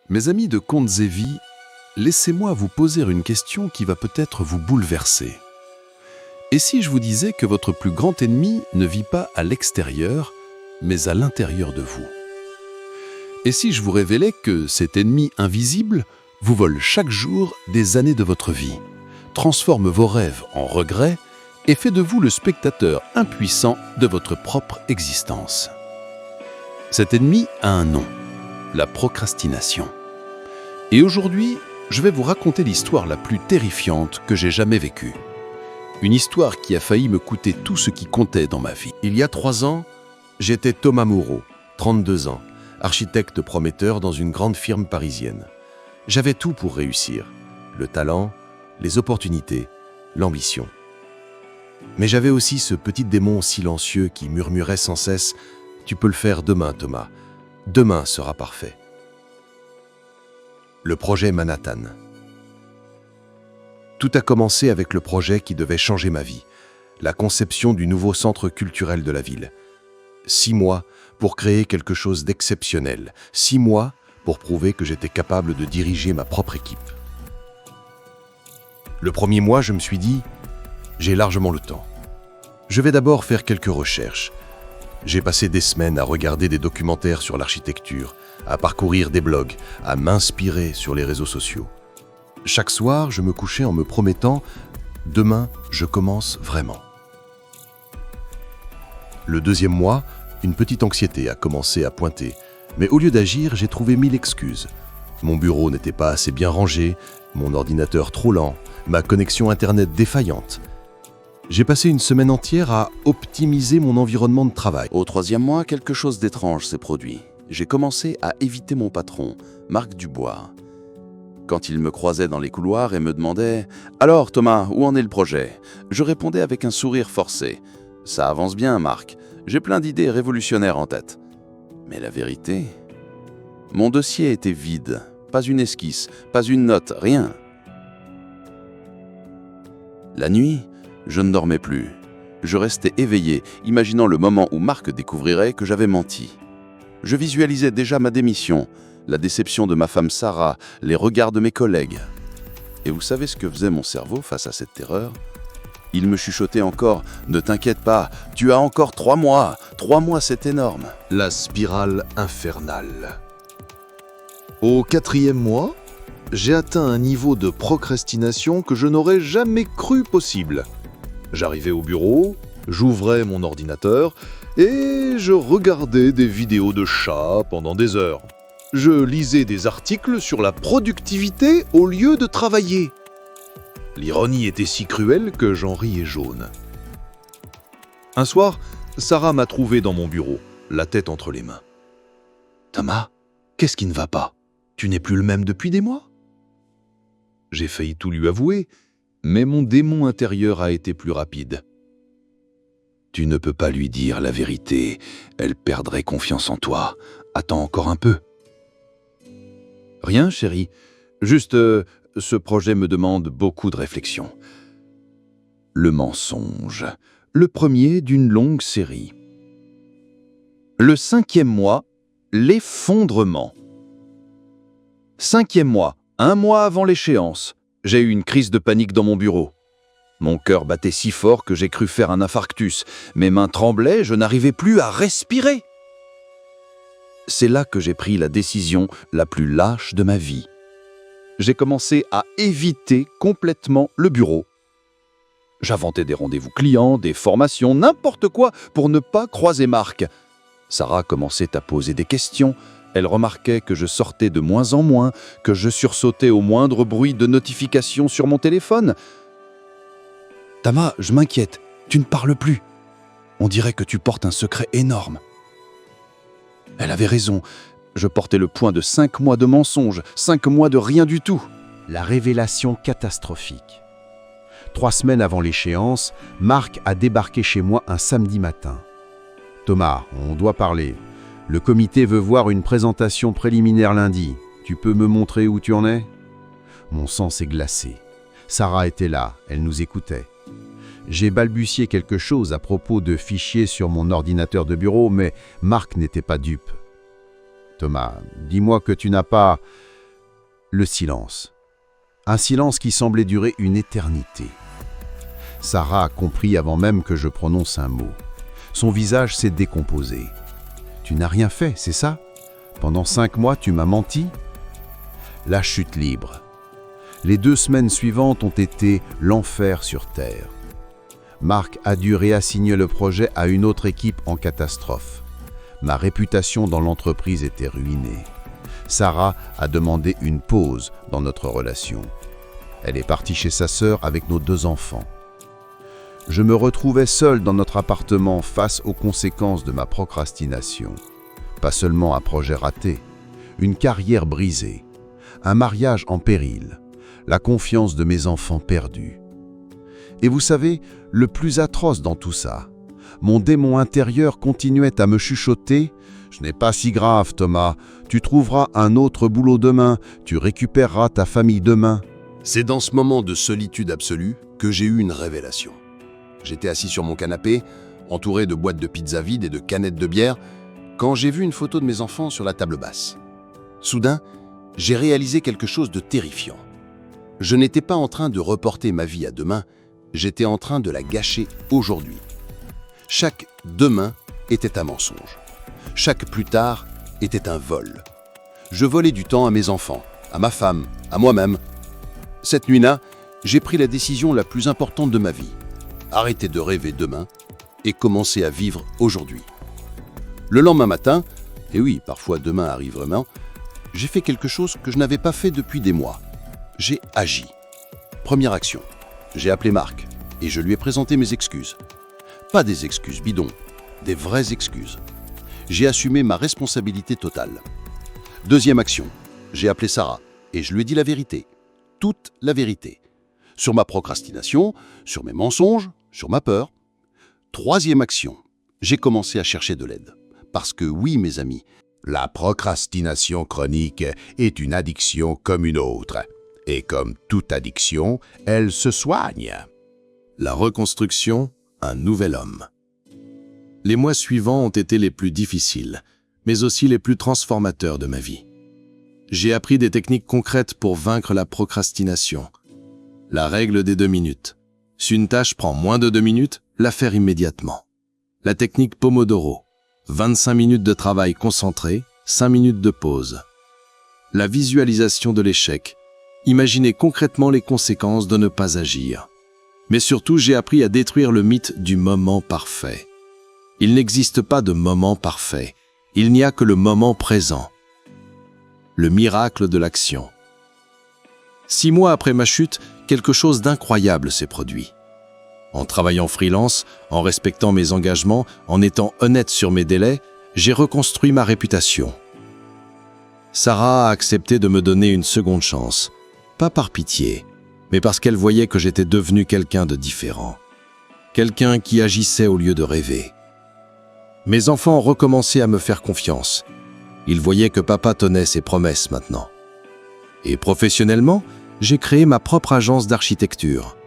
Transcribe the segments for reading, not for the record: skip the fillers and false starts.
Mes amis de Contes et Vie, laissez-moi vous poser une question qui va peut-être vous bouleverser. Et si je vous disais que votre plus grand ennemi ne vit pas à l'extérieur, mais à l'intérieur de vous? Et si je vous révélais que cet ennemi invisible vous vole chaque jour des années de votre vie, transforme vos rêves en regrets et fait de vous le spectateur impuissant de votre propre existence? Cet ennemi a un nom, la procrastination. Et aujourd'hui, je vais vous raconter l'histoire la plus terrifiante que j'ai jamais vécue. Une histoire qui a failli me coûter tout ce qui comptait dans ma vie. Il y a 3 ans, j'étais Thomas Moreau, 32 ans, architecte prometteur dans une grande firme parisienne. J'avais tout pour réussir, le talent, les opportunités, l'ambition. Mais j'avais aussi ce petit démon silencieux qui murmurait sans cesse « Tu peux le faire demain, Thomas. Demain sera parfait. » Le projet Manhattan. Tout a commencé avec le projet qui devait changer ma vie, la conception du nouveau centre culturel de la ville. 6 mois pour créer quelque chose d'exceptionnel. 6 mois pour prouver que j'étais capable de diriger ma propre équipe. Le premier mois, je me suis dit, j'ai largement le temps. Je vais d'abord faire quelques recherches. J'ai passé des semaines à regarder des documentaires sur l'architecture, à parcourir des blogs, à m'inspirer sur les réseaux sociaux. Chaque soir, je me couchais en me promettant « Demain, je commence vraiment ». Le deuxième mois, une petite anxiété a commencé à pointer. Mais au lieu d'agir, j'ai trouvé 1000 excuses. Mon bureau n'était pas assez bien rangé, mon ordinateur trop lent, ma connexion Internet défaillante. J'ai passé une semaine entière à optimiser mon environnement de travail. Au 3e mois, quelque chose d'étrange s'est produit. J'ai commencé à éviter mon patron, Marc Dubois. Quand il me croisait dans les couloirs et me demandait « Alors Thomas, où en est le projet ?» Je répondais avec un sourire forcé « Ça avance bien, Marc. J'ai plein d'idées révolutionnaires en tête. » Mais la vérité, mon dossier était vide. Pas une esquisse, pas une note, rien. La nuit, je ne dormais plus. Je restais éveillé, imaginant le moment où Marc découvrirait que j'avais menti. Je visualisais déjà ma démission, la déception de ma femme Sarah, les regards de mes collègues. Et vous savez ce que faisait mon cerveau face à cette terreur ? Il me chuchotait encore « Ne t'inquiète pas, tu as encore 3 mois. 3 mois, c'est énorme. » La spirale infernale. Au 4e mois, j'ai atteint un niveau de procrastination que je n'aurais jamais cru possible. J'arrivais au bureau, j'ouvrais mon ordinateur et je regardais des vidéos de chats pendant des heures. Je lisais des articles sur la productivité au lieu de travailler. L'ironie était si cruelle que j'en riais jaune. Un soir, Sarah m'a trouvé dans mon bureau, la tête entre les mains. « Thomas, qu'est-ce qui ne va pas? Tu n'es plus le même depuis des mois ?» J'ai failli tout lui avouer, mais mon démon intérieur a été plus rapide. « Tu ne peux pas lui dire la vérité, elle perdrait confiance en toi. Attends encore un peu. » « Rien, chérie. Juste, ce projet me demande beaucoup de réflexion. » Le mensonge, le premier d'une longue série. Le 5e mois, l'effondrement. 5e mois, 1 mois avant l'échéance, j'ai eu une crise de panique dans mon bureau. Mon cœur battait si fort que j'ai cru faire un infarctus. Mes mains tremblaient, je n'arrivais plus à respirer. C'est là que j'ai pris la décision la plus lâche de ma vie. J'ai commencé à éviter complètement le bureau. J'inventais des rendez-vous clients, des formations, n'importe quoi pour ne pas croiser Marc. Sarah commençait à poser des questions. Elle remarquait que je sortais de moins en moins, que je sursautais au moindre bruit de notification sur mon téléphone. « Thomas, je m'inquiète, tu ne parles plus. On dirait que tu portes un secret énorme. » Elle avait raison. Je portais le poids de 5 mois de mensonges, 5 mois de rien du tout. La révélation catastrophique. 3 semaines avant l'échéance, Marc a débarqué chez moi un samedi matin. « Thomas, on doit parler. Le comité veut voir une présentation préliminaire lundi. Tu peux me montrer où tu en es ?» Mon sang s'est glacé. Sarah était là, elle nous écoutait. J'ai balbutié quelque chose à propos de fichiers sur mon ordinateur de bureau, mais Marc n'était pas dupe. « Thomas, dis-moi que tu n'as pas... Le silence. Un silence qui semblait durer une éternité. Sarah a compris avant même que je prononce un mot. Son visage s'est décomposé. « Tu n'as rien fait, c'est ça? Pendant 5 mois, tu m'as menti ?» La chute libre. Les 2 semaines suivantes ont été l'enfer sur Terre. Marc a dû réassigner le projet à une autre équipe en catastrophe. Ma réputation dans l'entreprise était ruinée. Sarah a demandé une pause dans notre relation. Elle est partie chez sa sœur avec nos 2 enfants. Je me retrouvais seul dans notre appartement face aux conséquences de ma procrastination. Pas seulement un projet raté, une carrière brisée, un mariage en péril, la confiance de mes enfants perdue. Et vous savez, le plus atroce dans tout ça, mon démon intérieur continuait à me chuchoter « Ce n'est pas si grave, Thomas, tu trouveras un autre boulot demain, tu récupéreras ta famille demain. » C'est dans ce moment de solitude absolue que j'ai eu une révélation. J'étais assis sur mon canapé, entouré de boîtes de pizza vides et de canettes de bière, quand j'ai vu une photo de mes enfants sur la table basse. Soudain, j'ai réalisé quelque chose de terrifiant. Je n'étais pas en train de reporter ma vie à demain, j'étais en train de la gâcher aujourd'hui. Chaque demain était un mensonge. Chaque plus tard était un vol. Je volais du temps à mes enfants, à ma femme, à moi-même. Cette nuit-là, j'ai pris la décision la plus importante de ma vie. Arrêter de rêver demain et commencer à vivre aujourd'hui. Le lendemain matin, et oui, parfois demain arrive vraiment, j'ai fait quelque chose que je n'avais pas fait depuis des mois. J'ai agi. Première action, j'ai appelé Marc et je lui ai présenté mes excuses. Pas des excuses bidons, des vraies excuses. J'ai assumé ma responsabilité totale. Deuxième action, j'ai appelé Sarah et je lui ai dit la vérité, toute la vérité. Sur ma procrastination, sur mes mensonges, sur ma peur. Troisième action, j'ai commencé à chercher de l'aide. Parce que oui, mes amis, la procrastination chronique est une addiction comme une autre. Et comme toute addiction, elle se soigne. La reconstruction, un nouvel homme. Les mois suivants ont été les plus difficiles, mais aussi les plus transformateurs de ma vie. J'ai appris des techniques concrètes pour vaincre la procrastination. La règle des 2 minutes. Si une tâche prend moins de 2 minutes, la faire immédiatement. La technique Pomodoro. 25 minutes de travail concentré, 5 minutes de pause. La visualisation de l'échec. Imaginez concrètement les conséquences de ne pas agir. Mais surtout, j'ai appris à détruire le mythe du moment parfait. Il n'existe pas de moment parfait. Il n'y a que le moment présent. Le miracle de l'action. 6 mois après ma chute, quelque chose d'incroyable s'est produit. En travaillant freelance, en respectant mes engagements, en étant honnête sur mes délais, j'ai reconstruit ma réputation. Sarah a accepté de me donner une seconde chance, pas par pitié, mais parce qu'elle voyait que j'étais devenu quelqu'un de différent. Quelqu'un qui agissait au lieu de rêver. Mes enfants ont recommencé à me faire confiance. Ils voyaient que papa tenait ses promesses maintenant. Et professionnellement, j'ai créé ma propre agence d'architecture.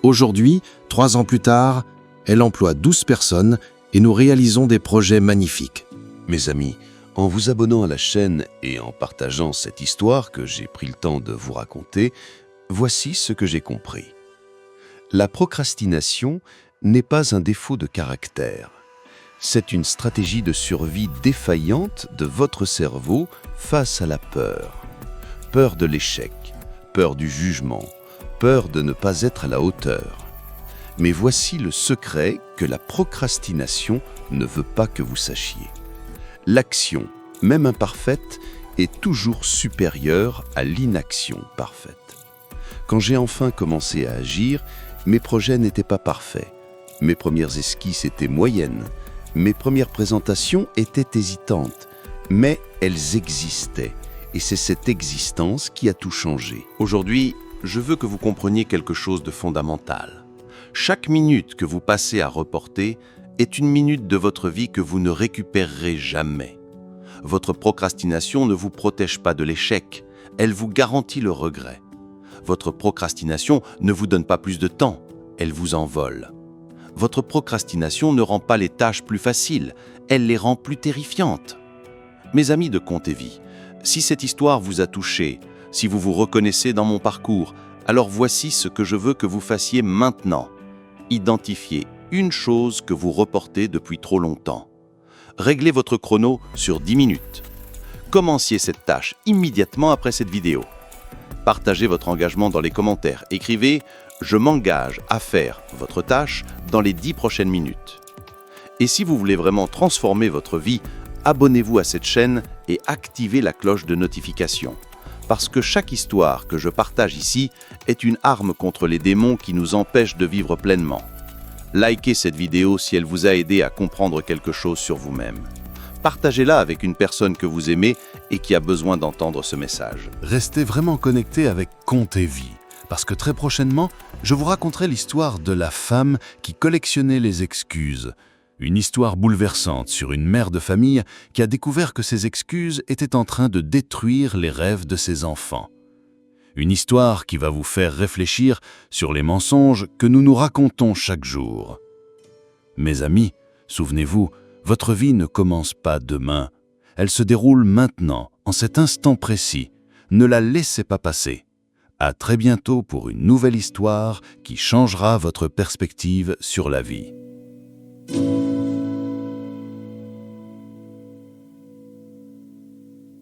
Aujourd'hui, 3 ans plus tard, elle emploie 12 personnes et nous réalisons des projets magnifiques. Mes amis, en vous abonnant à la chaîne et en partageant cette histoire que j'ai pris le temps de vous raconter, voici ce que j'ai compris. La procrastination n'est pas un défaut de caractère. C'est une stratégie de survie défaillante de votre cerveau face à la peur. Peur de l'échec, peur du jugement, peur de ne pas être à la hauteur. Mais voici le secret que la procrastination ne veut pas que vous sachiez. L'action, même imparfaite, est toujours supérieure à l'inaction parfaite. Quand j'ai enfin commencé à agir, mes projets n'étaient pas parfaits. Mes premières esquisses étaient moyennes. Mes premières présentations étaient hésitantes. Mais elles existaient. Et c'est cette existence qui a tout changé. Aujourd'hui, je veux que vous compreniez quelque chose de fondamental. Chaque minute que vous passez à reporter est une minute de votre vie que vous ne récupérerez jamais. Votre procrastination ne vous protège pas de l'échec, elle vous garantit le regret. Votre procrastination ne vous donne pas plus de temps, elle vous en vole. Votre procrastination ne rend pas les tâches plus faciles, elle les rend plus terrifiantes. Mes amis de Conte et Vie, si cette histoire vous a touché, Si vous vous reconnaissez dans mon parcours, alors voici ce que je veux que vous fassiez maintenant. Identifiez une chose que vous reportez depuis trop longtemps. Réglez votre chrono sur 10 minutes. Commenciez cette tâche immédiatement après cette vidéo. Partagez votre engagement dans les commentaires. Écrivez « Je m'engage à faire votre tâche dans les 10 prochaines minutes ». Et si vous voulez vraiment transformer votre vie, abonnez-vous à cette chaîne et activez la cloche de notification. Parce que chaque histoire que je partage ici est une arme contre les démons qui nous empêchent de vivre pleinement. Likez cette vidéo si elle vous a aidé à comprendre quelque chose sur vous-même. Partagez-la avec une personne que vous aimez et qui a besoin d'entendre ce message. Restez vraiment connectés avec Conte et Vie, parce que très prochainement, je vous raconterai l'histoire de la femme qui collectionnait les excuses. Une histoire bouleversante sur une mère de famille qui a découvert que ses excuses étaient en train de détruire les rêves de ses enfants. Une histoire qui va vous faire réfléchir sur les mensonges que nous nous racontons chaque jour. Mes amis, souvenez-vous, votre vie ne commence pas demain. Elle se déroule maintenant, en cet instant précis. Ne la laissez pas passer. À très bientôt pour une nouvelle histoire qui changera votre perspective sur la vie.